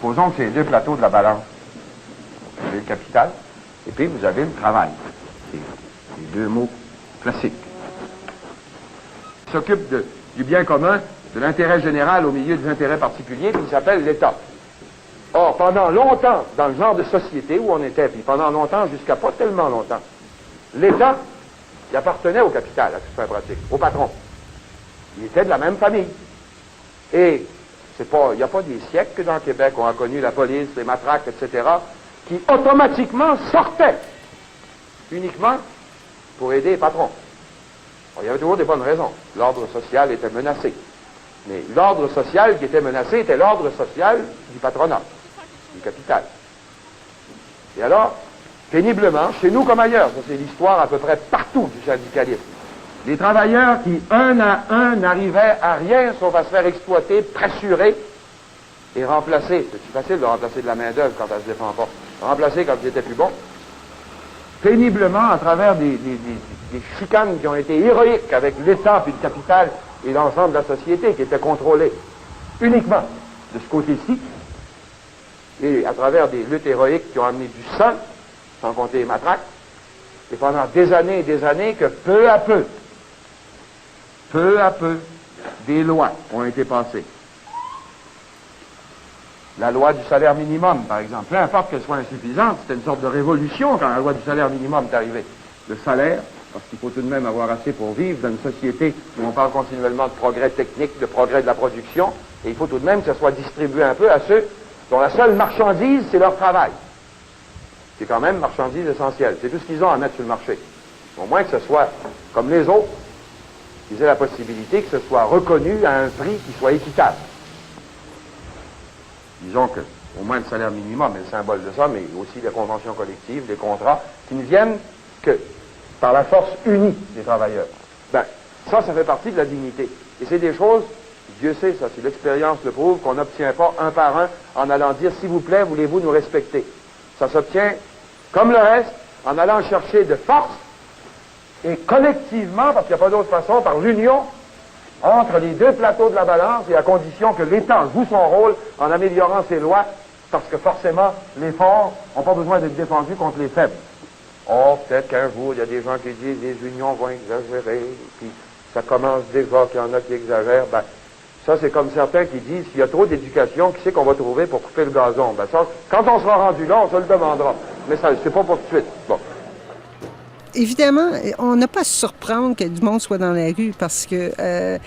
supposons que c'est les deux plateaux de la balance. Vous avez le capital, et puis vous avez le travail. C'est les deux mots classiques. Il s'occupe du bien commun, de l'intérêt général au milieu des intérêts particuliers, puis il s'appelle l'État. Or, pendant longtemps, dans le genre de société où on était, puis pendant longtemps, jusqu'à pas tellement longtemps, l'État, il appartenait au capital, à toute fin pratique, au patron. Il était de la même famille. Et il n'y a pas des siècles que dans le Québec on a connu la police, les matraques, etc., qui automatiquement sortaient uniquement pour aider les patrons. Alors, il y avait toujours des bonnes raisons. L'ordre social était menacé. Mais l'ordre social qui était menacé était l'ordre social du patronat, du capital. Et alors, péniblement, chez nous comme ailleurs, ça c'est l'histoire à peu près partout du syndicalisme, les travailleurs qui, un à un, n'arrivaient à rien sauf à se faire exploiter, pressurer et remplacer. C'est facile de remplacer de la main-d'œuvre quand elle ne se défend pas. Remplacer quand ils étaient plus bons. Péniblement, à travers des chicanes qui ont été héroïques avec l'État puis le capital et l'ensemble de la société qui était contrôlée uniquement de ce côté-ci, et à travers des luttes héroïques qui ont amené du sang, sans compter les matraques, et pendant des années et des années que peu à peu, des lois ont été passées. La loi du salaire minimum, par exemple, peu importe qu'elle soit insuffisante, c'était une sorte de révolution quand la loi du salaire minimum est arrivée. Le salaire, parce qu'il faut tout de même avoir assez pour vivre dans une société où on parle continuellement de progrès technique, de progrès de la production, et il faut tout de même que ça soit distribué un peu à ceux dont la seule marchandise, c'est leur travail. C'est quand même marchandise essentielle. C'est tout ce qu'ils ont à mettre sur le marché. Au moins que ce soit comme les autres, qu'ils aient la possibilité que ce soit reconnu à un prix qui soit équitable. Disons que, au moins le salaire minimum est le symbole de ça, mais aussi les conventions collectives, les contrats, qui ne viennent que par la force unie des travailleurs. Ben, ça fait partie de la dignité. Et c'est des choses, Dieu sait ça, si l'expérience le prouve, qu'on n'obtient pas un par un en allant dire, s'il vous plaît, voulez-vous nous respecter? Ça s'obtient, comme le reste, en allant chercher de force, et collectivement, parce qu'il n'y a pas d'autre façon, par l'union entre les deux plateaux de la balance, et à condition que l'État joue son rôle en améliorant ses lois, parce que forcément, les forts n'ont pas besoin d'être défendus contre les faibles. Oh, peut-être qu'un jour, il y a des gens qui disent les unions vont exagérer, puis ça commence déjà qu'il y en a qui exagèrent. Ben, ça, c'est comme certains qui disent s'il y a trop d'éducation, qui c'est qu'on va trouver pour couper le gazon? Ben, ça, quand on sera rendu là, on se le demandera. Mais ça, c'est pas pour tout de suite. Bon. Évidemment, on n'a pas à se surprendre que du monde soit dans la rue parce que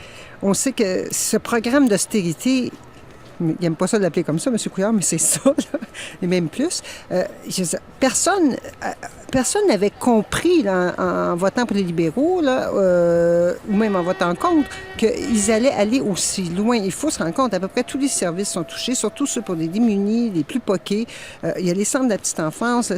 on sait que ce programme d'austérité, il n'aime pas ça de l'appeler comme ça, M. Couillard, mais c'est ça, là, et même plus. Personne n'avait compris là, en votant pour les libéraux, là, ou même en votant contre, qu'ils allaient aller aussi loin. Il faut se rendre compte, à peu près tous les services sont touchés, surtout ceux pour les démunis, les plus poqués. Il y a les centres de la petite enfance,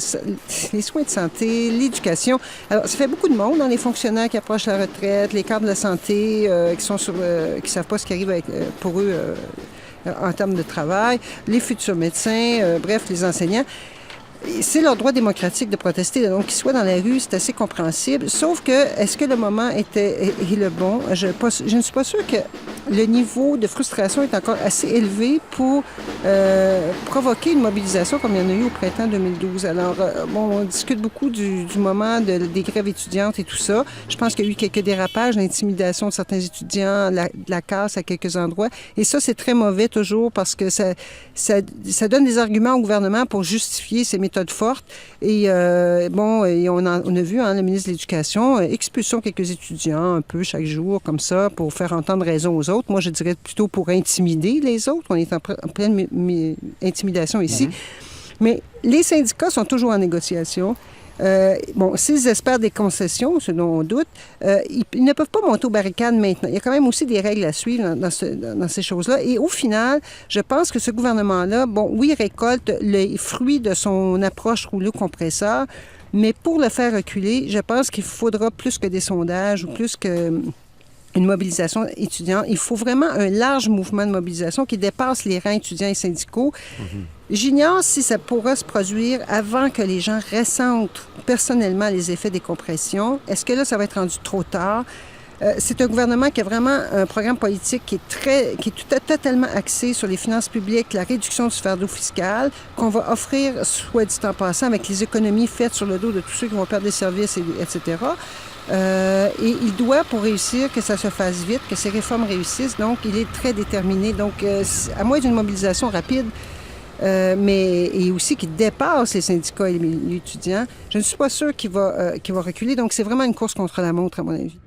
les soins de santé, l'éducation. Alors, ça fait beaucoup de monde, dans les fonctionnaires qui approchent la retraite, les cadres de la santé qui sont qui ne savent pas ce qui arrive pour eux en termes de travail, les futurs médecins, bref, les enseignants. C'est leur droit démocratique de protester. Donc, qu'ils soient dans la rue, c'est assez compréhensible. Sauf que, est-ce que le moment est le bon? Je ne suis pas sûre que le niveau de frustration est encore assez élevé pour provoquer une mobilisation comme il y en a eu au printemps 2012. Alors, on discute beaucoup du moment des grèves étudiantes et tout ça. Je pense qu'il y a eu quelques dérapages, l'intimidation de certains étudiants, de la casse à quelques endroits. Et ça, c'est très mauvais toujours parce que ça donne des arguments au gouvernement pour justifier ces méthodes fortes. Et et on a vu le ministre de l'Éducation, expulsons quelques étudiants un peu chaque jour comme ça pour faire entendre raison aux autres. Moi, je dirais plutôt pour intimider les autres. On est en pleine intimidation ici. Mais les syndicats sont toujours en négociation. S'ils espèrent des concessions, ce dont on doute, ils ne peuvent pas monter aux barricades maintenant. Il y a quand même aussi des règles à suivre dans ces choses-là. Et au final, je pense que ce gouvernement-là, oui, récolte les fruits de son approche rouleau compresseur, mais pour le faire reculer, je pense qu'il faudra plus que des sondages ou plus que une mobilisation étudiante. Il faut vraiment un large mouvement de mobilisation qui dépasse les rangs étudiants et syndicaux. J'ignore si ça pourra se produire avant que les gens ressentent personnellement les effets des compressions. Est-ce que là, ça va être rendu trop tard? C'est un gouvernement qui a vraiment un programme politique qui est totalement axé sur les finances publiques, la réduction du fardeau fiscal, qu'on va offrir, soit dit en passant, avec les économies faites sur le dos de tous ceux qui vont perdre des services, etc. Et il doit, pour réussir, que ça se fasse vite, que ces réformes réussissent. Donc, il est très déterminé. Donc, à moins d'une mobilisation rapide, et aussi qui dépasse les syndicats et les étudiants, je ne suis pas sûre qu'il va reculer. Donc, c'est vraiment une course contre la montre, à mon avis.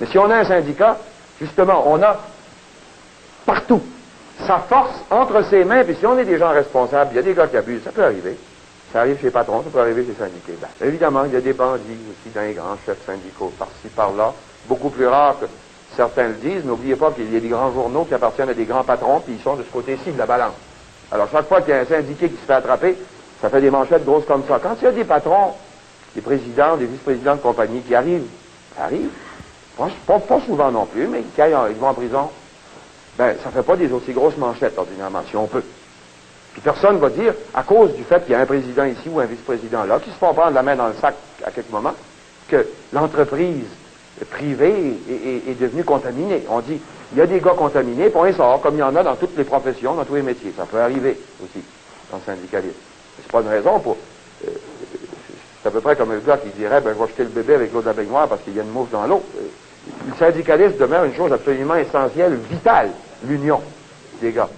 Mais si on a un syndicat, justement, on a partout sa force entre ses mains, puis si on est des gens responsables, il y a des gars qui abusent, ça peut arriver. Ça arrive chez les patrons, ça peut arriver chez les syndiqués. Ben, évidemment, il y a des bandits aussi dans les grands chefs syndicaux, par-ci, par-là, beaucoup plus rares que certains le disent. N'oubliez pas qu'il y a des grands journaux qui appartiennent à des grands patrons, puis ils sont de ce côté-ci de la balance. Alors, chaque fois qu'il y a un syndiqué qui se fait attraper, ça fait des manchettes grosses comme ça. Quand il y a des patrons, des présidents, des vice-présidents de compagnie qui arrivent, ça arrive, pas souvent non plus, mais ils vont en prison, ben, ça fait pas des aussi grosses manchettes, ordinairement, si on peut. Puis personne va dire, à cause du fait qu'il y a un président ici ou un vice-président là, qui se font prendre la main dans le sac à quelques moments, que l'entreprise privée est devenue contaminée. On dit, il y a des gars contaminés, puis on les sort, comme il y en a dans toutes les professions, dans tous les métiers. Ça peut arriver aussi, dans le syndicalisme. C'est pas une raison pour... c'est à peu près comme un gars qui dirait, ben, je vais jeter le bébé avec l'eau de la baignoire parce qu'il y a une mouche dans l'eau. Le syndicalisme demeure une chose absolument essentielle, vitale, l'union des gars.